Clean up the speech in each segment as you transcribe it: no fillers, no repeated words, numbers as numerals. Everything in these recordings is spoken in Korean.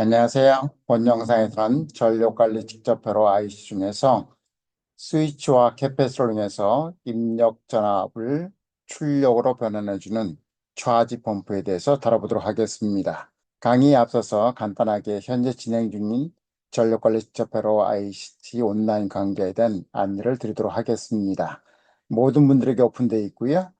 안녕하세요. 본 영상에서는 전력관리 직접회로 IC 중에서 스위치와 캐패시터를 이용해서 입력 전압을 출력으로 변환해주는 차지 펌프에 대해서 다뤄보도록 하겠습니다. 강의에 앞서서 간단하게 현재 진행 중인 전력관리 직접회로 ICT 온라인 강좌에 대한 안내를 드리도록 하겠습니다. 모든 분들에게 오픈되어 있고요.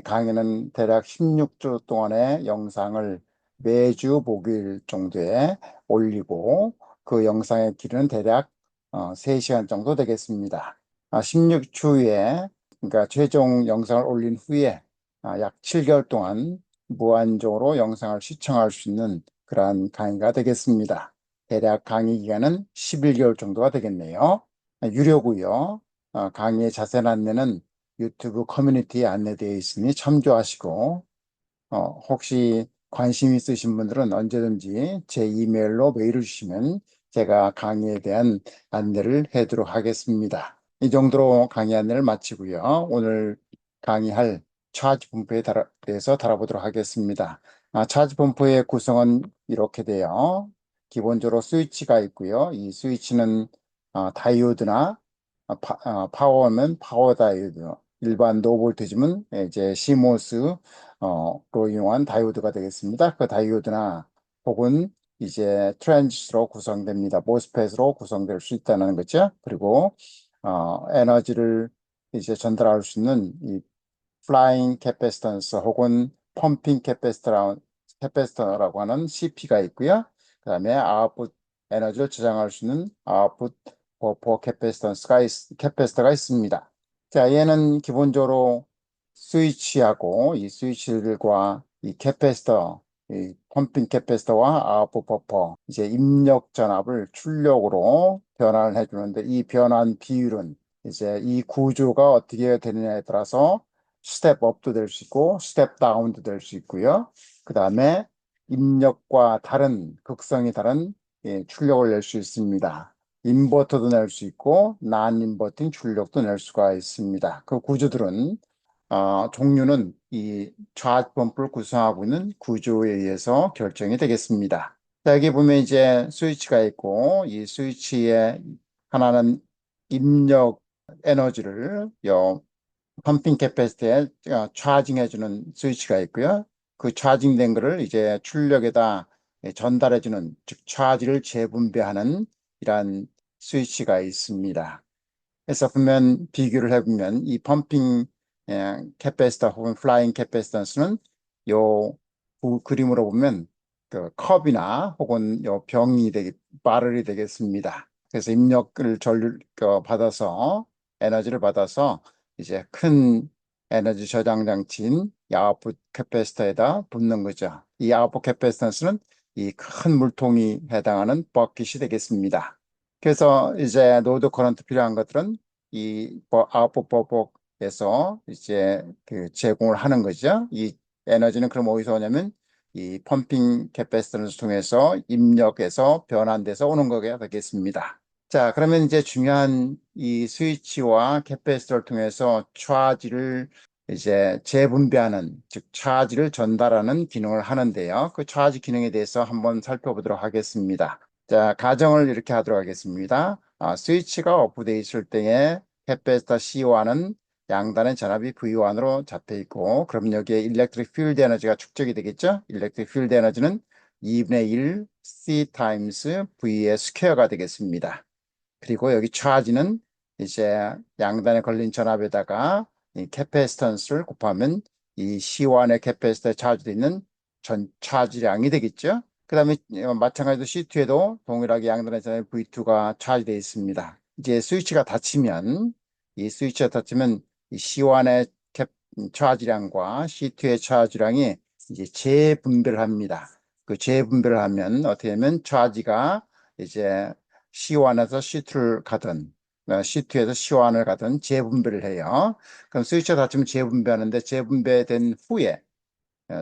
강의는 대략 16주 동안의 영상을 매주 목요일 정도에 올리고 그 영상의 길이는 대략 3시간 정도 되겠습니다. 16주 후에 그러니까 최종 영상을 올린 후에 약 7개월 동안 무한정으로 영상을 시청할 수 있는 그러한 강의가 되겠습니다. 대략 강의 기간은 11개월 정도가 되겠네요. 유료고요. 강의의 자세한 안내는 유튜브 커뮤니티에 안내되어 있으니 참조하시고 혹시 관심 있으신 분들은 언제든지 제 이메일로 메일을 주시면 제가 강의에 대한 안내를 해드리도록 하겠습니다. 이 정도로 강의 안내를 마치고요. 오늘 강의할 차지 펌프에 대해서 다뤄보도록 하겠습니다. 차지 펌프의 구성은 이렇게 돼요. 기본적으로 스위치가 있고요. 이 스위치는 다이오드나 파워면 파워 다이오드, 일반 노볼트지면 이제 시모스 로 이용한 다이오드가 되겠습니다. 그 다이오드나 혹은 이제 트랜지스터로 구성됩니다. 모스펫으로 구성될 수 있다는 거죠. 그리고 에너지를 이제 전달할 수 있는 이 플라잉 캐패시턴스 혹은 펌핑 캐패시터라고 하는 CP가 있고요. 그 다음에 아웃풋 에너지를 저장할 수 있는 아웃풋 버퍼 캐패시터가 있습니다. 자, 얘는 기본적으로 스위치하고 이 스위치들과 이 캐패시터, 이 펌핑 캐패시터와 아웃풋 버퍼, 이제 입력 전압을 출력으로 변환을 해주는데 이 변환 비율은 이제 이 구조가 어떻게 되느냐에 따라서 스텝 업도 될 수 있고 스텝 다운도 될 수 있고요. 그 다음에 입력과 다른 극성이 다른 출력을 낼 수 있습니다. 인버터도 낼 수 있고 난 인버팅 출력도 낼 수가 있습니다. 그 구조들은 종류는 이 좌측 펌프를 구성하고 있는 구조에 의해서 결정이 되겠습니다. 자, 여기 보면 이제 스위치가 있고 이 스위치에 하나는 입력 에너지를 펌핑 캐패시티에 차징해주는 스위치가 있고요. 그 차징된 거를 이제 출력에다 전달해주는, 즉 차지를 재분배하는 이러한 스위치가 있습니다. 그래서 보면 비교를 해보면 이 펌핑 캐패시터 혹은 플라잉 캐패시턴스는 요 그림으로 보면 그 컵이나 혹은 요 바렐이 되겠습니다. 그래서 입력을 받아서 에너지를 받아서 이제 큰 에너지 저장 장치인 이 아웃풋 캐패시터에다 붓는 거죠. 이 아웃풋 캐패시턴스는 이 큰 물통이 해당하는 버킷이 되겠습니다. 그래서 이제 노드 커런트 필요한 것들은 이 아웃풋 버벅에서 이제 그 제공을 하는 거죠. 이 에너지는 그럼 어디서 오냐면 이 펌핑 캐패시터를 통해서 입력해서 변환돼서 오는 거게 되겠습니다. 자, 그러면 이제 중요한 이 스위치와 캐패시터를 통해서 차지를 이제 재분배하는, 즉 차지를 전달하는 기능을 하는데요. 그 차지 기능에 대해서 한번 살펴보도록 하겠습니다. 자, 가정을 이렇게 하도록 하겠습니다. 스위치가 오프되어 있을 때에 캐패시터 C1은 양단의 전압이 V1으로 잡혀 있고, 그럼 여기에 일렉트릭 필드 에너지가 축적이 되겠죠? 일렉트릭 필드 에너지는 2분의 1 C 타임스 V의 스퀘어가 되겠습니다. 그리고 여기 차지는 이제 양단에 걸린 전압에다가 이 캐패시턴스를 곱하면 이 C1의 캐패시터에 차지되어 있는 전 차지량이 되겠죠. 그 다음에 마찬가지로 C2에도 동일하게 양단의 전압 V2가 차지되어 있습니다. 이제 스위치가 닫히면 이 스위치가 닫히면 이 C1의 차지량과 C2의 차지량이 이제 재분배를 합니다. 그 재분배를 하면 어떻게 되면 차지가 이제 C1에서 C2를 가든 C2에서 C1을 가든 재분배를 해요. 그럼 스위치가 닫히면 재분배하는데 재분배된 후에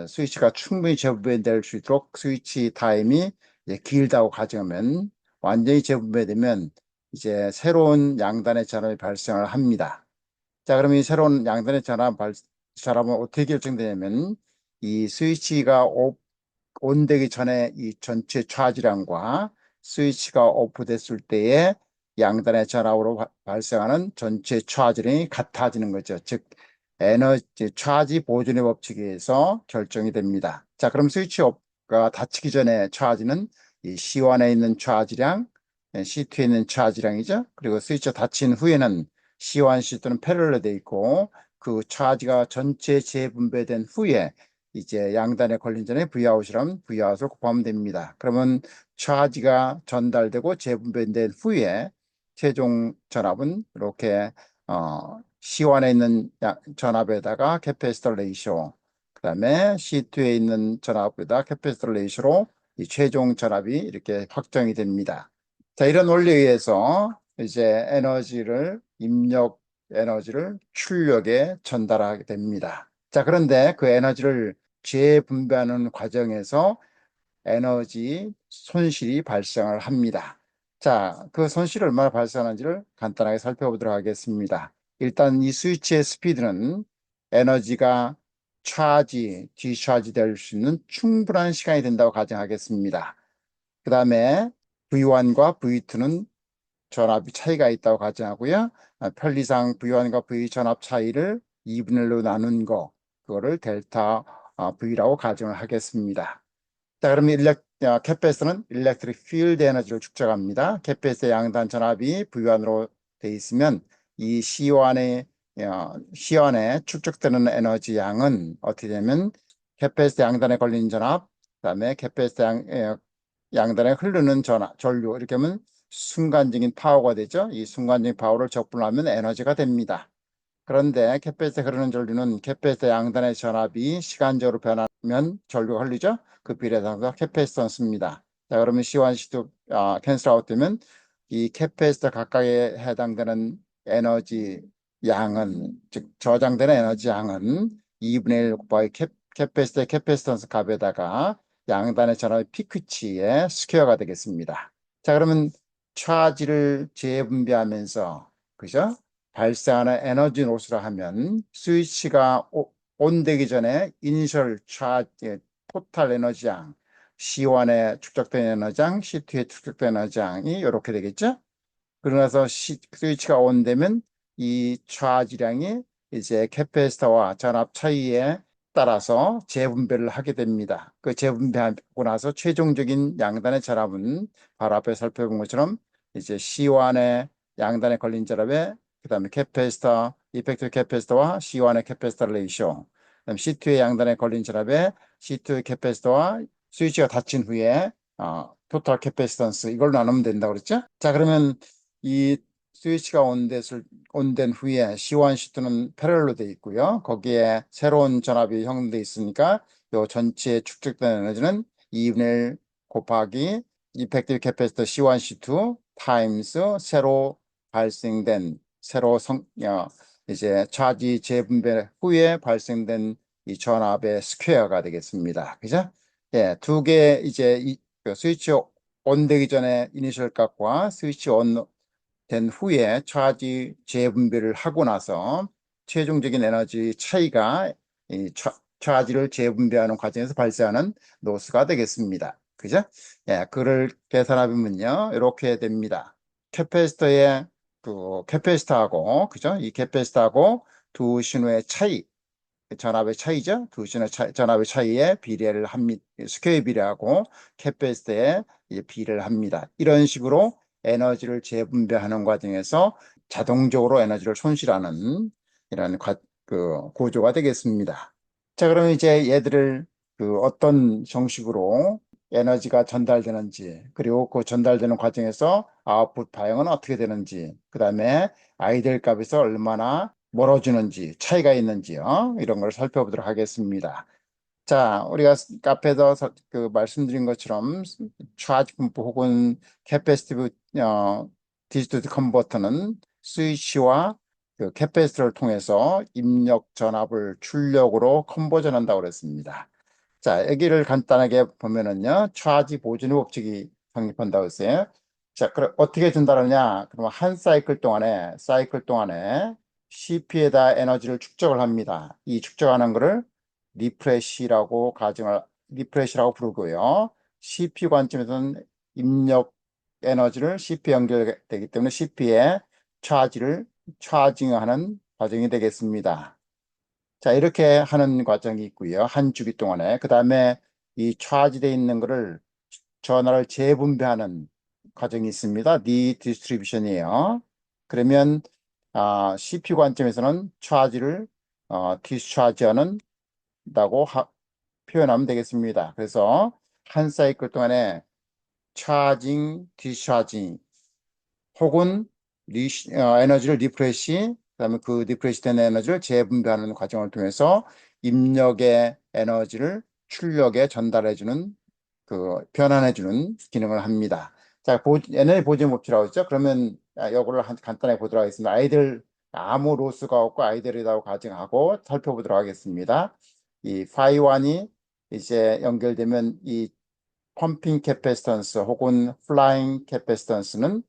스위치가 충분히 재분배될 수 있도록 스위치 타임이 이제 길다고 가정하면 완전히 재분배되면 이제 새로운 양단의 전압이 발생을 합니다. 자, 그럼 이 새로운 양단의 전압은 어떻게 결정되냐면 이 스위치가 온되기 전에 이 전체 차지량과 스위치가 오프됐을 때에 양단의 전압으로 발생하는 전체 차지량이 같아지는 거죠. 즉 에너지 차지 보존의 법칙에 의해서 결정이 됩니다. 자, 그럼 스위치가 닫히기 전에 차지는 이 C1에 있는 차지량, C2에 있는 차지량이죠. 그리고 스위치가 닫힌 후에는 C1, C2는 패럴로 되어 있고 그 차지가 전체 재분배된 후에 이제 양단에 걸린 전에 Vout이라면 Vout을 곱하면 됩니다. 그러면 차지가 전달되고 재분배된 후에 최종 전압은 이렇게 C1에 있는 전압에다가 캐패시터 레이쇼, 그 다음에 C2에 있는 전압에다 캐패시터 레이쇼로 이 최종 전압이 이렇게 확정이 됩니다. 자, 이런 원리에 의해서 이제 입력 에너지를 출력에 전달하게 됩니다. 자, 그런데 그 에너지를 재분배하는 과정에서 에너지 손실이 발생을 합니다. 자, 그 손실이 얼마나 발생하는지를 간단하게 살펴보도록 하겠습니다. 일단 이 스위치의 스피드는 에너지가 디차지 될 수 있는 충분한 시간이 된다고 가정하겠습니다. 그 다음에 V1과 V2는 전압이 차이가 있다고 가정하고요. 편리상 V1과 V 전압 차이를 2분의 1로 나눈 거, 그거를 델타 V라고 가정을 하겠습니다. 자, 그러면 캐패시터는 일렉트릭 필드 에너지를 축적합니다. 캐패시터 양단 전압이 V1으로 돼 있으면 이 C1에 축적되는 에너지 양은 어떻게 되면 캐패시터 양단에 걸린 전압, 그다음에 캐패시터 양단에 흐르는 전류, 이렇게 하면 순간적인 파워가 되죠. 이 순간적인 파워를 적분하면 에너지가 됩니다. 그런데 캐패시터에 흐르는 전류는 캐패시터 양단의 전압이 시간적으로 변하면 전류가 흘리죠. 그 비례해서 캐패시턴스입니다. 자, 그러면 C1, C2 캔슬 아웃 되면 이 캐패시터 각각에 해당되는 에너지 양은, 즉 저장되는 에너지 양은 2분의 1 곱하기 캐패시터의 캐패시턴스 값에다가 양단의 전압의 피크치의 스퀘어가 되겠습니다. 자, 그러면 차지를 재분배하면서, 그죠? 발생하는 에너지 로스라 하면 스위치가 온되기 전에 이니셜 차지, 토탈 에너지양, C1에 축적된 에너지양, C2에 축적된 에너지양이 이렇게 되겠죠? 그러나서 스위치가 온되면 이 차지량이 이제 캐패시터와 전압 차이에 따라서 재분배를 하게 됩니다. 그 재분배하고 나서 최종적인 양단의 전압은 바로 앞에 살펴본 것처럼 이제 C1의 양단에 걸린 전압에 그다음에 캐패시터, 이펙티브 캐패시터와 C1의 캐패시터 레이쇼, 그다음 C2의 양단에 걸린 전압에 C2의 캐패시터와 스위치가 닫힌 후에 토탈 캐패시턴스 이걸 나누면 된다고 그랬죠? 자, 그러면 이 스위치가 온된 후에 C1, C2는 패럴로 되어 있고요. 거기에 새로운 전압이 형성되어 있으니까 요 전체 축적된 에너지는 2분의 1 곱하기 이펙티브 캐패시터 C1, C2 타임스 이제 차지 재분배 후에 발생된 이 전압의 스퀘어가 되겠습니다. 그죠? 예, 두 개 이제 그 스위치 온 되기 전에 이니셜 값과 스위치 온 된 후에 차지 재분배를 하고 나서 최종적인 에너지 차이가 이 차지를 재분배하는 과정에서 발생하는 노스가 되겠습니다. 그죠? 예, 그를 계산하면요, 이렇게 됩니다. 캐패시터의 캐패시터하고, 그죠? 이 캐패시터하고 두 신호의 차이, 전압의 차이죠. 두 신호 전압의 차이에 비례를 합니다. 스퀘어 비례하고 캐패시터에 비례를 합니다. 이런 식으로 에너지를 재분배하는 과정에서 자동적으로 에너지를 손실하는 이런 구조가 되겠습니다. 자, 그러면 이제 얘들을 어떤 형식으로 에너지가 전달되는지, 그리고 그 전달되는 과정에서 아웃풋 반응은 어떻게 되는지, 그 다음에 아이들 값에서 얼마나 멀어지는지, 차이가 있는지요. 이런 걸 살펴보도록 하겠습니다. 자, 우리가 카페에서 말씀드린 것처럼 차지 분포 혹은 캐패시티브 디지털 컨버터는 스위치와 그 캐패시터를 통해서 입력 전압을 출력으로 컨버전한다고 그랬습니다. 자, 여기를 간단하게 보면은요, 차지 보존 법칙이 성립한다고 했어요. 자, 그럼 어떻게 전달하냐? 그러면 한 사이클 동안에 CP에다 에너지를 축적을 합니다. 이 축적하는 거를 리프레시라고 리프레시라고 부르고요. CPU 관점에서는 입력 에너지를 CP에 연결되기 때문에 CP에 차지를 차징하는 과정이 되겠습니다. 자, 이렇게 하는 과정이 있고요. 한 주기 동안에. 그 다음에 이 차지되어 있는 거를 전화를 재분배하는 과정이 있습니다. 디스트리뷰션이에요. 그러면 CPU 관점에서는 차지를 디스차지하는 다고 표현하면 되겠습니다. 그래서 한 사이클 동안에 차징, 디스차징 혹은 에너지를 리프레시, 그다음에 그 리프레시된 에너지를 재분배하는 과정을 통해서 입력의 에너지를 출력에 전달해주는 변환해주는 기능을 합니다. 자, 에너지 보존 법칙이라고 했죠. 그러면 이거를 간단하게 보도록 하겠습니다. 아이들 아무 로스가 없고 아이들이라고 가정하고 살펴보도록 하겠습니다. 이 phi1이 이제 연결되면 이 펌핑 캐패시턴스 혹은 플라잉 캐패시턴스는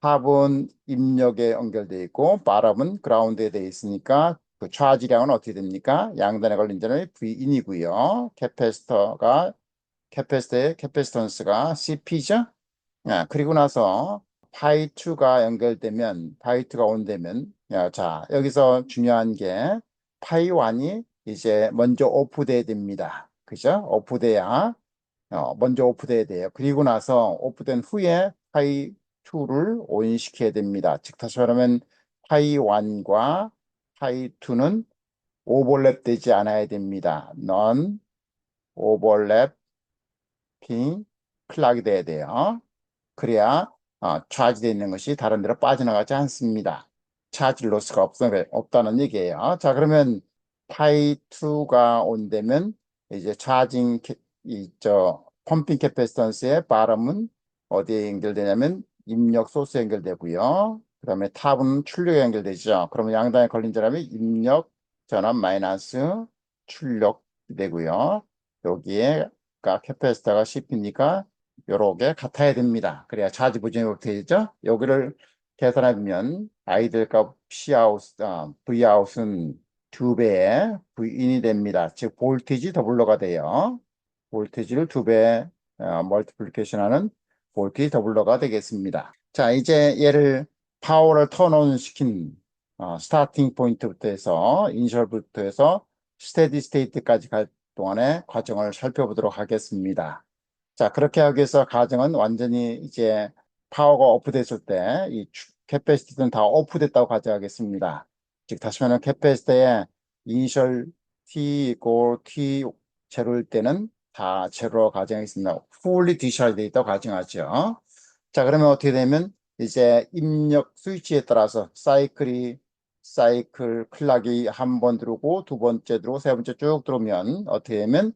탑은 입력에 연결되어 있고 바람은 그라운드에 되어 있으니까 그 차지량은 어떻게 됩니까? 양단에 걸린 점이 V인이고요. 캐패시터의 캐패시턴스가 CP죠. 그리고 나서 파이2가 연결되면 파이2가 온되면 자, 여기서 중요한 게 파이1이 이제 먼저 오프돼야 됩니다. 그죠? 오프돼야 먼저 오프돼야 돼요. 그리고 나서 오프된 후에 파이 2를 온시켜야 됩니다. 즉 다시 말하면 파이 1과 파이 2는 오버랩 되지 않아야 됩니다. non 오버랩핑 클락이 돼야 돼요. 그래야 차지되어 있는 것이 다른 데로 빠져나가지 않습니다. 차지 로스가 없다는 얘기예요. 자, 그러면 파이 2가 온다면 이제 펌핑 캐패시턴스의 바람은 어디에 연결되냐면 입력 소스에 연결되고요. 그 다음에 탑은 출력에 연결되죠. 그러면 양단에 걸린 사람이 입력 전압 마이너스 출력 되고요. 여기에가 캐패시터가 CP니까 요렇게 같아야 됩니다. 그래야 차지부정이 되죠. 여기를 계산하면 아이들 값 Vout은 2배의 V인이 됩니다. 즉 볼티지 더블러가 돼요. 볼티지를 2배 멀티플리케이션하는 볼티지 더블러가 되겠습니다. 자, 이제 얘를 파워를 턴온 시킨 스타팅 포인트부터 해서 이니셜부터 해서 스테디 스테이트까지 갈 동안의 과정을 살펴보도록 하겠습니다. 자, 그렇게 하기 위해서 가정은 완전히 이제 파워가 오프됐을 때 이 캐패시티는 다 오프됐다고 가정하겠습니다. 즉 다시 말하면 캐패시티의 이니셜 T 고 T 제로일 때는 다 제로로 가정하겠습니다. fully discharge 있다고 가정하죠. 자, 그러면 어떻게 되면 이제 입력 스위치에 따라서 사이클 클락이 한 번 들어오고 두 번째 들어오고 세 번째 쭉 들어오면 어떻게 되면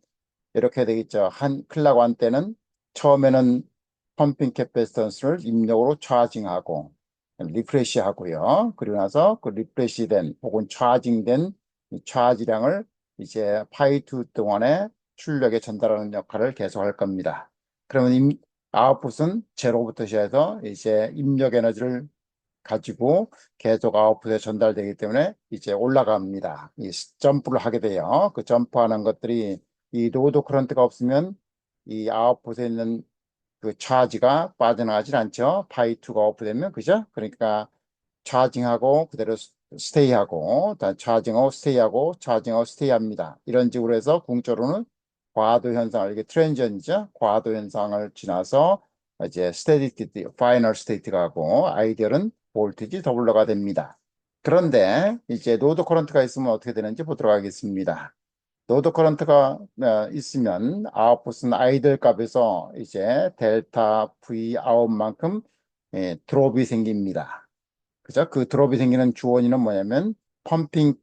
이렇게 되겠죠. 클락 완 때는 처음에는 펌핑 캐패시턴스를 입력으로 차징하고 리프레시 하고요. 그리고 나서 그 리프레시 된 혹은 차징된 차지량을 이제 파이2 동안에 출력에 전달하는 역할을 계속 할 겁니다. 그러면 아웃풋은 제로부터 시작해서 이제 입력 에너지를 가지고 계속 아웃풋에 전달되기 때문에 이제 올라갑니다. 점프를 하게 돼요. 그 점프하는 것들이 이 로드 커런트가 없으면 이 아웃풋에 있는 그 차지가 빠져나가질 않죠. 파이2가 오프되면 그죠? 그러니까 차징하고 그대로 스테이하고 차징하고 스테이하고 차징하고 스테이합니다. 이런 식으로 해서 궁조로는 과도 현상을 이게 트랜지언이죠. 과도 현상을 지나서 이제 스테디 스테이트, 파이널 스테이트가 하고 아이디얼은 볼티지 더블러가 됩니다. 그런데 이제 노드 커런트가 있으면 어떻게 되는지 보도록 하겠습니다. 노드 커런트가 있으면 아웃풋은 아이들 값에서 이제 델타 V 아웃만큼 드롭이 생깁니다. 그죠? 그 드롭이 생기는 주원인은 뭐냐면 펌핑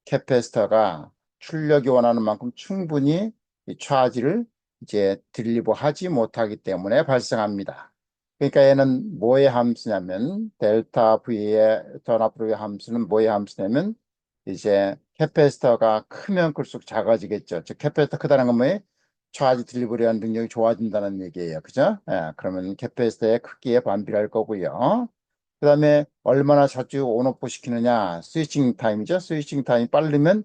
캐패시터가 출력이 원하는 만큼 충분히 이 차지를 이제 딜리버하지 못하기 때문에 발생합니다. 그러니까 얘는 뭐의 함수냐면 델타 V의 전압부의 함수는 뭐의 함수냐면 이제 캐패시터가 크면 클수록 작아지겠죠. 즉 캐패시터 크다는 건 뭐예요? 차지 딜리버리하는 능력이 좋아진다는 얘기예요. 그죠? 그러면 캐패시터의 크기에 반비례할 거고요. 그 다음에 얼마나 자주 온오프 시키느냐 스위칭 타임이죠. 스위칭 타임이 빠르면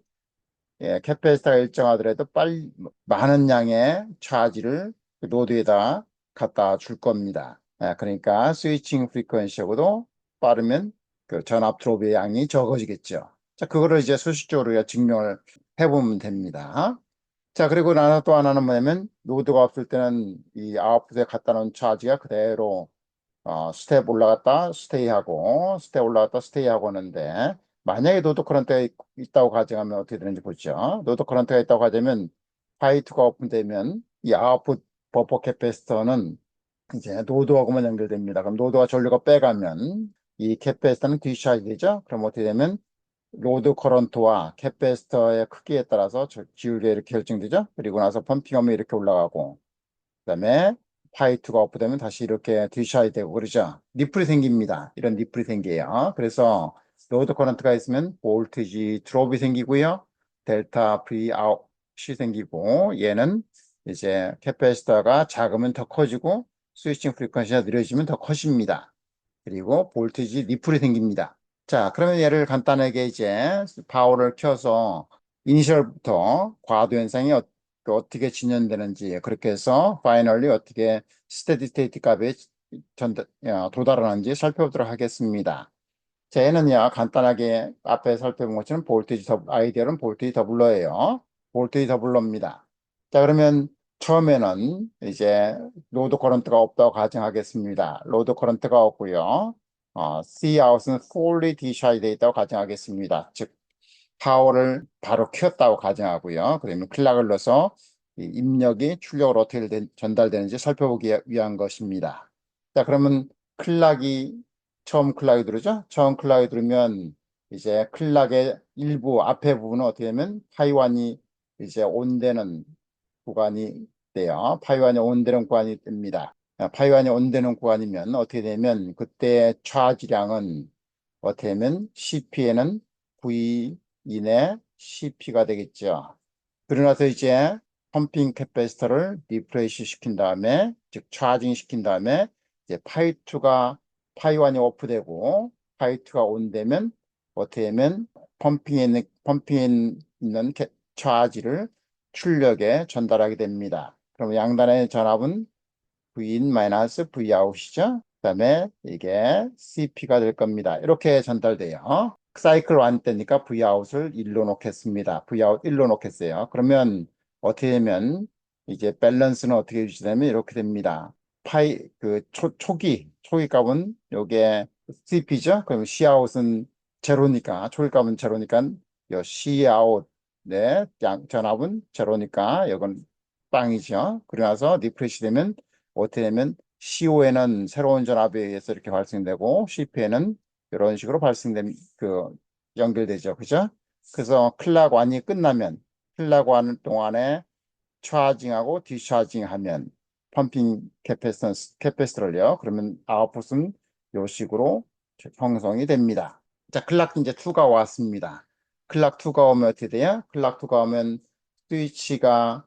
캐패시터가 일정하더라도 빨리 많은 양의 차지를 그 노드에다 갖다 줄 겁니다. 그러니까 스위칭 프리퀀시하고도 빠르면 그 전압 드롭의 양이 적어지겠죠. 자, 그거를 이제 수식적으로 우리가 증명을 해보면 됩니다. 자, 그리고 나서 또 하나는 뭐냐면 노드가 없을 때는 이 아웃풋에 갖다 놓은 차지가 그대로 스텝 올라갔다 스테이하고 스텝 올라갔다 스테이하고 하는데, 만약에 노드 커런트가 있다고 가정하면 어떻게 되는지 보죠. 노드 커런트가 있다고 가정하면 파이2가 오픈되면 이 아웃풋 버퍼 캐패시터는 이제 노드하고만 연결됩니다. 그럼 노드가 전류가 빼가면 이 캐패시터는 디스차지 되죠. 그럼 어떻게 되면 로드 커런트와 캐패시터의 크기에 따라서 기울기가 이렇게 결정되죠. 그리고 나서 펌핑하면 이렇게 올라가고, 그다음에 파이2가 오프되면 다시 이렇게 디스차지 되고 그러죠. 리플이 생깁니다. 이런 리플이 생겨요. 그래서 로드 커런트가 있으면 볼티지 드롭이 생기고요. 델타 V 아웃이 생기고, 얘는 이제 캐패시터가 작으면 더 커지고 스위칭 프리퀀시가 느려지면 더 커집니다. 그리고 볼티지 리플이 생깁니다. 자, 그러면 얘를 간단하게 이제 파워를 켜서 이니셜부터 과도 현상이 어떻게 진행되는지, 그렇게 해서 파이널리 어떻게 스테디 스테이트 값에 도달하는지 살펴보도록 하겠습니다. 자, 얘는요, 간단하게 앞에 살펴본 것처럼 아이디어는 볼테이지 더블러예요. 볼테이지 더블러입니다. 자, 그러면 처음에는 이제 로드 커런트가 없다고 가정하겠습니다. 로드 커런트가 없고요. Cout은 fully discharge 되어 있다고 가정하겠습니다. 즉, 파워를 바로 켰다고 가정하고요. 그러면 클락을 넣어서 이 입력이 출력으로 어떻게 전달되는지 살펴보기 위한 것입니다. 자, 그러면 처음 클락이 들어오죠? 처음 클락이 들으면 이제 클락의 일부 앞에 부분은 어떻게 되면 파이완이 이제 온되는 구간이 돼요. 파이완이 온되는 구간이 됩니다. 파이완이 온되는 구간이면 어떻게 되면 그때 차지량은 어떻게 되면 CP에는 V 인의 CP가 되겠죠. 그러나서 이제 펌핑 캐패시터를 리프레시 시킨 다음에, 즉 차징 시킨 다음에 이제 파이1이 오프되고 파이2가 온되면 어떻게 되면 펌핑에 있는 차지를 출력에 전달하게 됩니다. 그럼 양단의 전압은 V인 마이너스 Vout이죠. 그다음에 이게 CP가 될 겁니다. 이렇게 전달돼요. 사이클 1 때니까 Vout을 1로 놓겠습니다. Vout 1로 놓겠어요. 그러면 어떻게 되면 이제 밸런스는 어떻게 유지되면 이렇게 됩니다. 초기 값은 요게 CP죠. 그럼 Cout은 제로니까, 초기 값은 제로니까 요 Cout 네, 전압은 제로니까 이건 빵이죠. 그러나서 리프레시 되면 어떻게 되면 CO에는 새로운 전압에 의해서 이렇게 발생되고 CP에는 이런 식으로 연결되죠. 그죠? 그래서 클락 완이 끝나면 클락 완 동안에 차징하고 디차징 하면 펌핑 캐패시터를요. 그러면 아웃풋은 이 식으로 형성이 됩니다. 자, 클락 이제 2가 왔습니다. 클락 2가 오면 어떻게 돼요? 클락 2가 오면 스위치가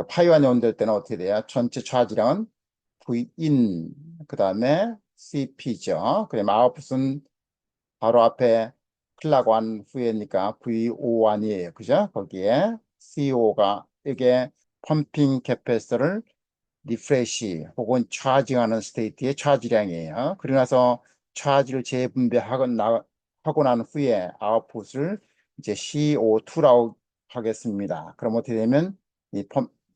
파이완이 온될 때는 어떻게 돼요? 전체 차지량은 V인, 그 다음에 CP죠. 그럼 아웃풋은 바로 앞에 클락 1 후에니까 VO1이에요. 그죠? 거기에 CO가 이게 펌핑 캐패시터를 리프레시 혹은 차징하는 스테이트의 차지량이에요. 그러고 나서 차지를 하고 난 후에 아웃풋을 이제 CO2라고 하겠습니다. 그럼 어떻게 되면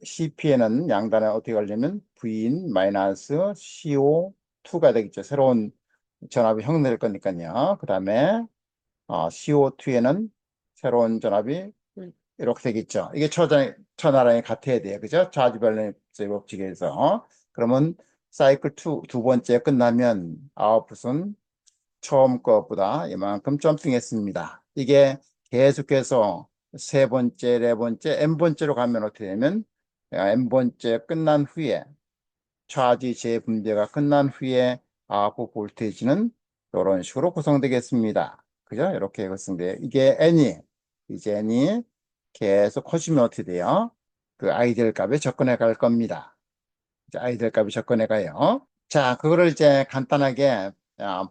CP에는 양단에 어떻게 걸리면 V인 마이너스 CO2가 되겠죠. 새로운 전압이 형성될 거니까요. 그 다음에 CO2에는 새로운 전압이 이렇게 되겠죠. 이게 천하랑이 같아야 돼요. 그죠? 차지 밸런스 법칙에서. 그러면 사이클 2, 두 번째 끝나면 아웃풋은 처음 것보다 이만큼 점핑했습니다. 이게 계속해서 세 번째, 네 번째, n번째로 가면 어떻게 되면 n번째 끝난 후에 차지 재분배가 끝난 후에 아웃풋 볼테이지는 이런 식으로 구성되겠습니다. 그죠? 이렇게 구성돼요. 이제 n이 계속 커지면 어떻게 돼요? 그 아이디얼 값에 접근해 갈 겁니다. 이제 아이디얼 값에 접근해 가요. 자, 그거를 이제 간단하게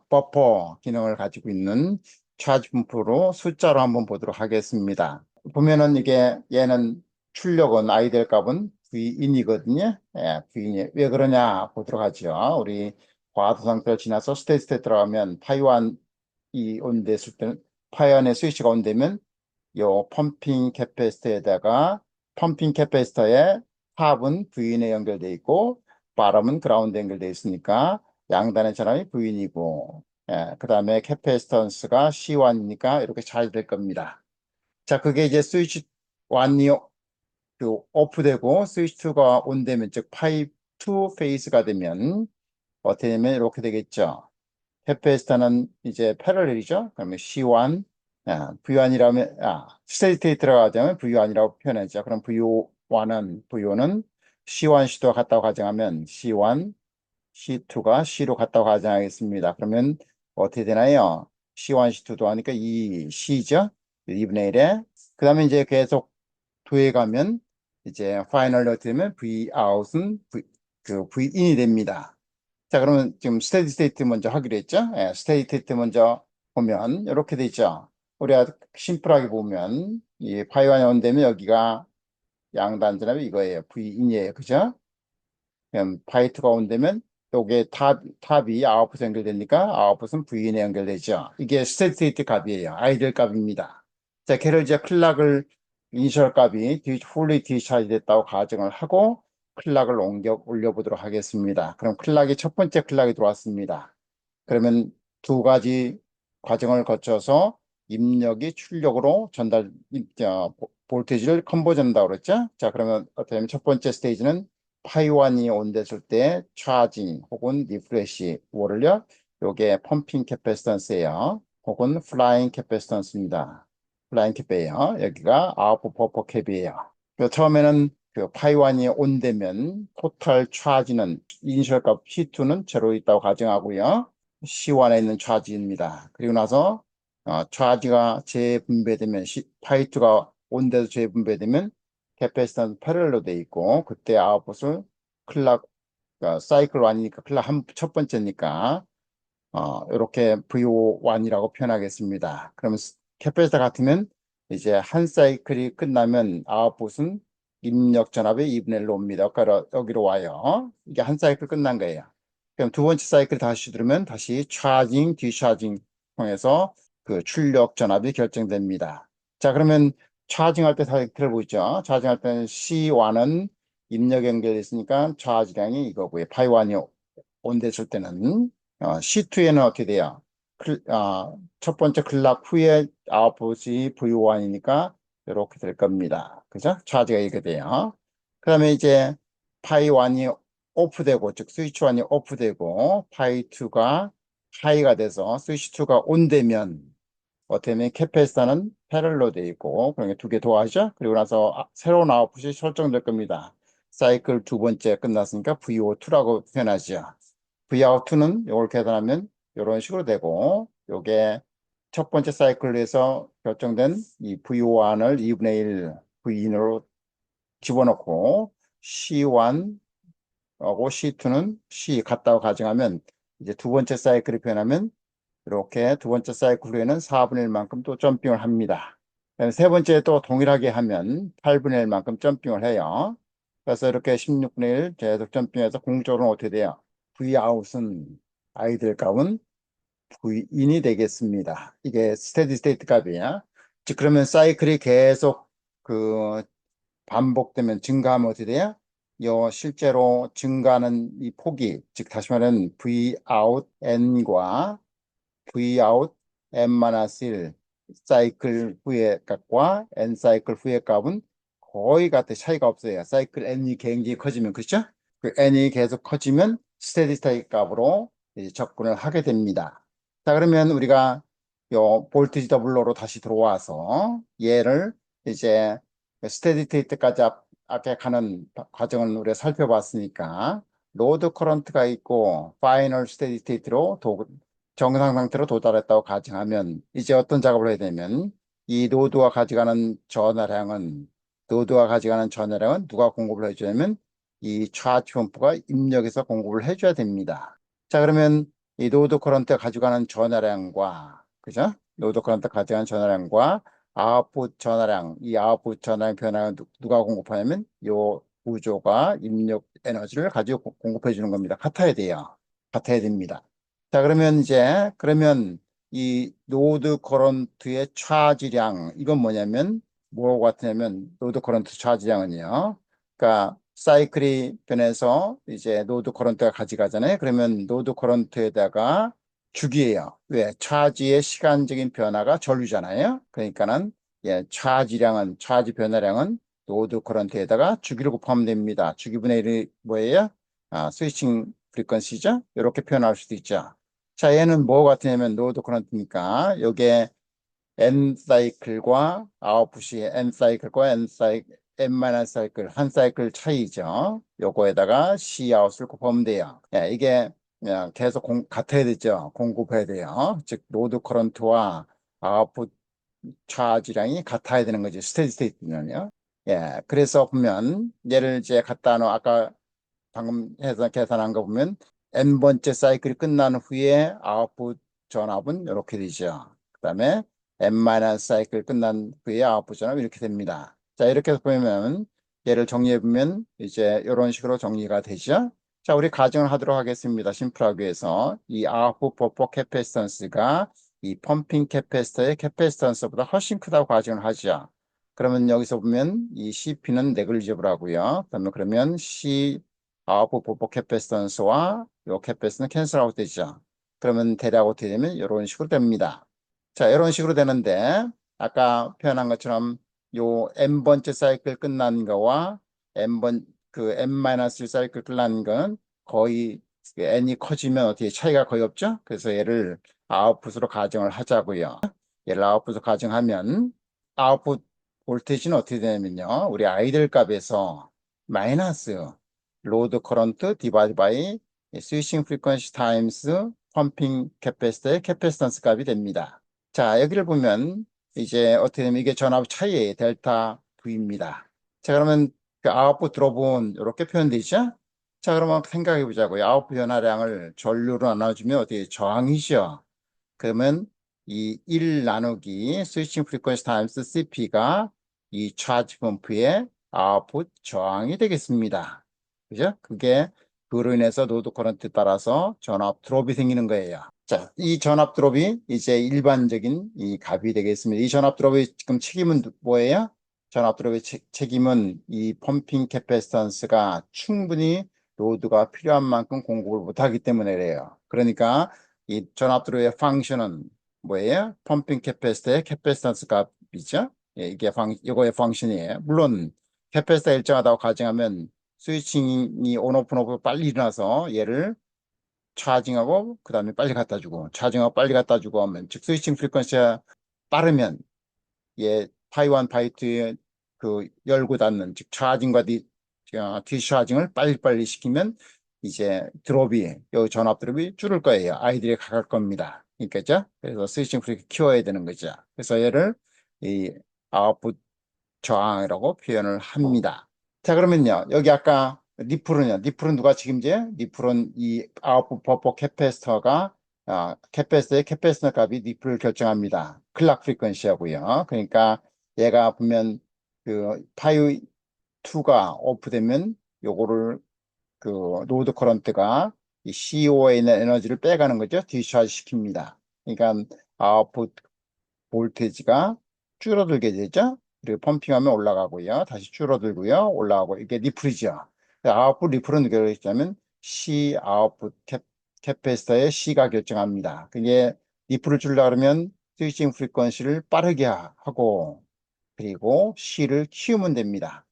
버퍼 기능을 가지고 있는 차지 분포로 숫자로 한번 보도록 하겠습니다. 보면은 이게 얘는 출력은 아이들 값은 V인이거든요. 예, V인이. 왜 그러냐 보도록 하죠. 우리 과도 상태를 지나서 스테이트 들어가면 파이완이 온됐을 때는 파이완의 스위치가 온되면 요 펌핑 캐패시터에다가 펌핑 캐패시터에 탑은 V인에 연결돼 있고 바람은 그라운드 연결돼 있으니까 양단의 전압이 V인이고 예, 그 다음에 캐패시턴스가 C1이니까 이렇게 잘 될 겁니다. 자, 그게 이제 스위치 1이 그 오프되고 스위치 2가 온되면 즉 파이프 2 페이스가 되면 어떻게 되면 이렇게 되겠죠. 캐패시터는 이제 패러렐이죠. 그러면 C1 V1이라면 스테디 스테이트 들어가자면 V1이라고 표현하죠. 그럼 V1은 C1, C2가 같다고 가정하면 C1, C2가 C로 같다고 가정하겠습니다. 그러면 어떻게 되나요? C1, C2도 하니까 이 C죠. 2분의 1에 그 다음에 이제 계속 더해가면 이제 파이널이 어떻게 되면 Vout은 그 Vin이 됩니다. 자, 그러면 지금 스테디 스테이트 먼저 하기로 했죠? 예, 스테디 스테이트 먼저 보면 이렇게 되죠. 우리가 심플하게 보면 이 파이가 온되면 여기가 양단전압이 이거예요. V인이에요. 그죠? 그럼 파이2가 온되면 요게 탑이 아웃풋 연결되니까 아웃풋은 V인에 연결되죠. 이게 스테디 스테이트 값이에요. 아이들 값입니다. 자, 걔를 이제 클락을 이니셜 값이 fully 디스차지 됐다고 가정을 하고 클락을 올려보도록 하겠습니다. 그럼 클락이 첫 번째 클락이 들어왔습니다. 그러면 두 가지 과정을 거쳐서 입력이 출력으로 볼테이지를 컨버전한다고 그랬죠? 자, 그러면 어떻게 하면 첫 번째 스테이지는 파이완이 온됐을 때 차징 혹은 리프레시 뭐를요? 요게 펌핑 캐패시턴스예요. 혹은 플라잉 캐패시턴스입니다. 플라잉 캡이에요. 여기가 아웃풋 버퍼 캡이에요. 처음에는 그 파이완이 온되면 토탈 차지는 이니셜 값 C2는 제로 있다고 가정하고요. C1에 있는 차지입니다. 그리고 나서 차지가 재분배되면 파이2가 온돼서 재분배되면 캐패시턴 패럴로 돼 있고 그때 아웃풋을 클락 사이클 1이니까 클락 첫 번째니까 이렇게 VO1이라고 표현하겠습니다. 그러면 캐패시터 같으면 이제 한 사이클이 끝나면 아웃풋은 입력 전압의 2분의 1로 옵니다. 그러니까 여기로 와요. 이게 한 사이클 끝난 거예요. 그럼 두 번째 사이클 다시 들으면 다시 차징, 디차징 통해서 그 출력 전압이 결정됩니다. 자, 그러면 차징할 때 사이클을 보죠. 차징할 때는 C1은 입력 연결돼 있으니까 차지량이 이거고요. 파이1이 온됐을 때는 C2에는 어떻게 돼요? 첫 번째 클락 후에 아웃풋이 V1이니까 이렇게 될 겁니다. 그죠? 차지가 이렇게 돼요. 그 다음에 이제 파이1이 오프되고, 즉 스위치1이 오프되고 파이2가 하이가 돼서 스위치2가 온되면 어떻게 보면 캐패시터는 패럴로 되어 있고 그러니까 두 개 도하죠. 그리고 나서 새로운 아웃풋이 설정될 겁니다. 사이클 두 번째 끝났으니까 VO2라고 표현하죠. VO2는 이걸 계산하면 이런 식으로 되고 요게 첫 번째 사이클에서 결정된 이 VO1을 2분의 1 V인으로 집어넣고 C1하고 C2는 C 같다고 가정하면 이제 두 번째 사이클을 표현하면 이렇게 두 번째 사이클 후에는 4분의 1만큼 또 점핑을 합니다. 세 번째 또 동일하게 하면 8분의 1만큼 점핑을 해요. 그래서 이렇게 16분의 1 계속 점핑해서 공적으로는 어떻게 돼요? Vout은 아이들 값은 V인이 되겠습니다. 이게 스테디 스테이트 값이야. 즉 그러면 사이클이 계속 그 반복되면 증가하면 어떻게 돼요? 요 실제로 증가하는 이 폭이 즉 다시 말하면 Vout N과 Vout n-1 사이클 후의 값과 n 사이클 후의 값은 거의 같아 차이가 없어요. 사이클 n이 굉장히 커지면 그렇죠? 그 n이 계속 커지면 스테디 스테이트 값으로 이제 접근을 하게 됩니다. 자, 그러면 우리가 요 볼티지 더블로로 다시 들어와서 얘를 이제 스테디 스테이트까지 앞에 가는 과정을 우리가 살펴봤으니까 로드 커런트가 있고 파이널 스테디 스테이트로 정상 상태로 도달했다고 가정하면 이제 어떤 작업을 해야 되면 이 노드가 가져가는 전하량은 누가 공급을 해주냐면 이 차치 펌프가 입력해서 공급을 해줘야 됩니다. 자, 그러면 이 노드 커런트 가져가는 전하량과 그죠? 노드 커런트 가져가는 전하량과 아웃풋 전하량, 이 아웃풋 전하량 변화를 누가 공급하냐면 요 구조가 입력 에너지를 가지고 공급해 주는 겁니다. 같아야 돼요. 같아야 됩니다. 자, 그러면 이 노드 커런트의 차지량, 이건 뭐냐면 뭐하고 같으냐면 노드 커런트 차지량은요. 그러니까 사이클이 변해서 이제 노드 커런트가 가져가잖아요. 그러면 노드 커런트에다가 주기예요. 왜? 차지의 시간적인 변화가 전류잖아요. 그러니까는 차지 변화량은 노드 커런트에다가 주기를 곱하면 됩니다. 주기분의 1이 뭐예요? 스위칭 프리퀀시죠. 이렇게 표현할 수도 있죠. 자, 얘는 뭐 같으냐면 노드 커런트니까 요게 N 사이클과 아웃풋이 N 사이클과 N 마이너스 사이클 한 사이클 차이죠. 요거에다가 C 아웃을 곱하면 돼요. 이게 그냥 계속 같아야 되죠. 공급해야 돼요. 즉 노드 커런트와 아웃풋 차지량이 같아야 되는 거죠. 스테디 스테이트는요. 그래서 보면 얘를 이제 갖다 놓 아까 방금 해서 계산한 거 보면 n번째 사이클이 끝난 후에 아웃풋 전압은 이렇게 되죠. 그다음에 사이클 끝난 후에 아웃풋 전압이 이렇게 됩니다. 자, 이렇게 해서 보면 얘를 정리해 보면 이제 이런 식으로 정리가 되죠. 자, 우리 가정을 하도록 하겠습니다. 심플하기 위해서 이 아웃풋 버퍼 캐패시턴스가 이 펌핑 캐패시터의 캐패시턴스보다 훨씬 크다고 가정을 하죠. 그러면 여기서 보면 이 CP는 네글리지블하고요. 그러면 C 아웃풋 버퍼 캐패시턴스와 요 캐패시턴스 캔슬 아웃 되죠. 그러면 대략 어떻게 되면 이런 식으로 됩니다. 자, 이런 식으로 되는데 아까 표현한 것처럼 요 n번째 사이클 끝난 거와 n-1 사이클 끝난 건 거의 그 n이 커지면 어떻게 차이가 거의 없죠? 그래서 얘를 아웃풋으로 가정을 하자고요. 얘를 아웃풋으로 가정하면 아웃풋 볼테이지는 어떻게 되냐면요. 우리 아이들 값에서 마이너스 로드 커런트 디바이드 바이 스위칭 프리퀀시 타임스 펌핑 캐패시터의 캐패시턴스 값이 됩니다. 자, 여기를 보면 이제 어떻게 되면 이게 전압 차이의 델타 V입니다. 자, 그러면 그 아웃풋 드롭은 이렇게 표현되죠? 자, 그러면 생각해 보자고요. 아웃풋 변화량을 전류로 나눠주면 어떻게 저항이죠? 그러면 이 1 나누기 스위칭 프리퀀시 타임스 CP가 이 차지 펌프의 아웃풋 저항이 되겠습니다. 그죠? 그로 인해서 노드 커런트 따라서 전압 드롭이 생기는 거예요. 자, 이 전압 드롭이 이제 일반적인 이 값이 되겠습니다. 이 전압 드롭의 지금 책임은 뭐예요? 전압 드롭의 책임은 이 펌핑 캐패시턴스가 충분히 로드가 필요한 만큼 공급을 못하기 때문에 그래요. 그러니까 이 전압 드롭의 펑션은 뭐예요? 펌핑 캐패시터의 캐패시턴스 값이죠. 이거의 펑션이에요. 물론 캐패시터 일정하다고 가정하면 스위칭이 온오프 빨리 일어나서 얘를 차징하고 그 다음에 빨리 갖다 주고 차징하고 빨리 갖다 주고 하면 즉 스위칭 프리퀀시가 빠르면 얘 파이 1 파이 2의 그 열고 닫는 즉 차징과 디차징을 빨리빨리 시키면 이제 드롭이 요 전압 드롭이 줄을 거예요. 아이들이 가갈 겁니다. 그러니까죠. 그래서 스위칭 프리퀀시 키워야 되는 거죠. 그래서 얘를 이 아웃풋 저항이라고 표현을 합니다. 자, 그러면요. 여기 아까 니플은 누가 책임져요? 니플은 이 아웃풋 버퍼 캐패시터가 캐패시터의 캐패시터 값이 니플을 결정합니다. 클락 프리퀀시하고요. 그러니까 얘가 보면 그 파이 2가 오프되면 요거를 그 로드 커런트가 이 CO에 있는 에너지를 빼가는 거죠. 디스차지 시킵니다. 그러니까 아웃풋 볼테이지가 줄어들게 되죠. 그리고 펌핑하면 올라가고요. 다시 줄어들고요. 올라가고 이게 리플이죠. 아웃풋 리플은 누가 결정하면 C 아웃풋 캐패시터의 C가 결정합니다. 그게 리플을 주려고 그러면 스위칭 프리퀀시를 빠르게 하고 그리고 C를 키우면 됩니다.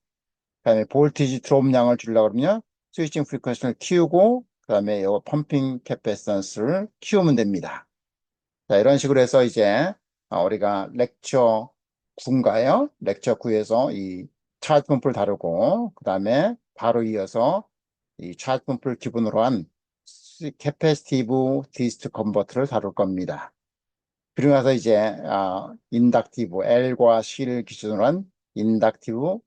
그다음에 볼티지 드롭량을 주려고 그러면 스위칭 프리퀀시를 키우고 그다음에 이 펌핑 캐패시턴스를 키우면 됩니다. 자, 이런 식으로 해서 이제 우리가 렉처 9인가요? 렉처 9에서 이 차트 분포를 다루고 그 다음에 바로 이어서 이 차트 분포를 기본으로 한 캐패시티브 디스트 컨버터를 다룰 겁니다. 그리고 나서 이제 인덕티브 L과 C를 기준으로 한 인덕티브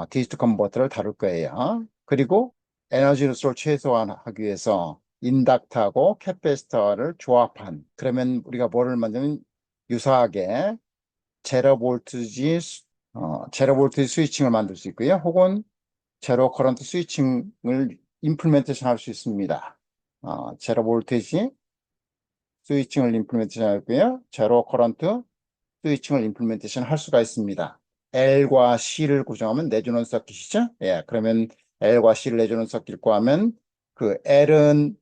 디스트 컨버터를 다룰 거예요. 그리고 에너지 로스를 최소화하기 위해서 인덕터하고 캐패시터를 조합한 그러면 우리가 뭐를 만들면 유사하게 제로 볼트지 스위칭을 만들 수 있고요. 혹은 제로 커런트 스위칭을 임플멘테이션 할 수 있습니다. 제로 볼테이지 스위칭을 임플멘테이션 하고요. 제로 커런트 스위칭을 임플멘테이션 할 수가 있습니다. L과 C를 구성하면 내주는 서킷이죠. 예, 그러면 L과 C를 내주는 서킷 구하면 그 L은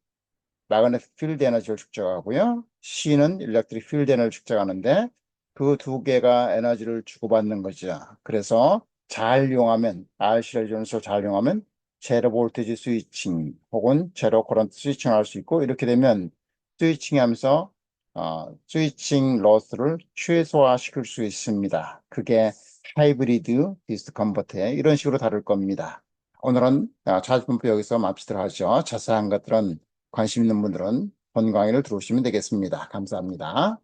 마그네틱 필드 에너지를 축적하고요. C는 일렉트릭 필드 에너지를 축적하는데 그 두 개가 에너지를 주고받는 거죠. 그래서 잘 이용하면 RC 레지던스를 잘 이용하면 제로 볼테지 스위칭 혹은 제로 커런트 스위칭을 할 수 있고 이렇게 되면 스위칭 하면서 스위칭 로스를 최소화시킬 수 있습니다. 그게 하이브리드 비스트 컨버터에 이런 식으로 다룰 겁니다. 오늘은 차지분포 여기서 마치도록 하죠. 자세한 것들은 관심 있는 분들은 본 강의를 들어오시면 되겠습니다. 감사합니다.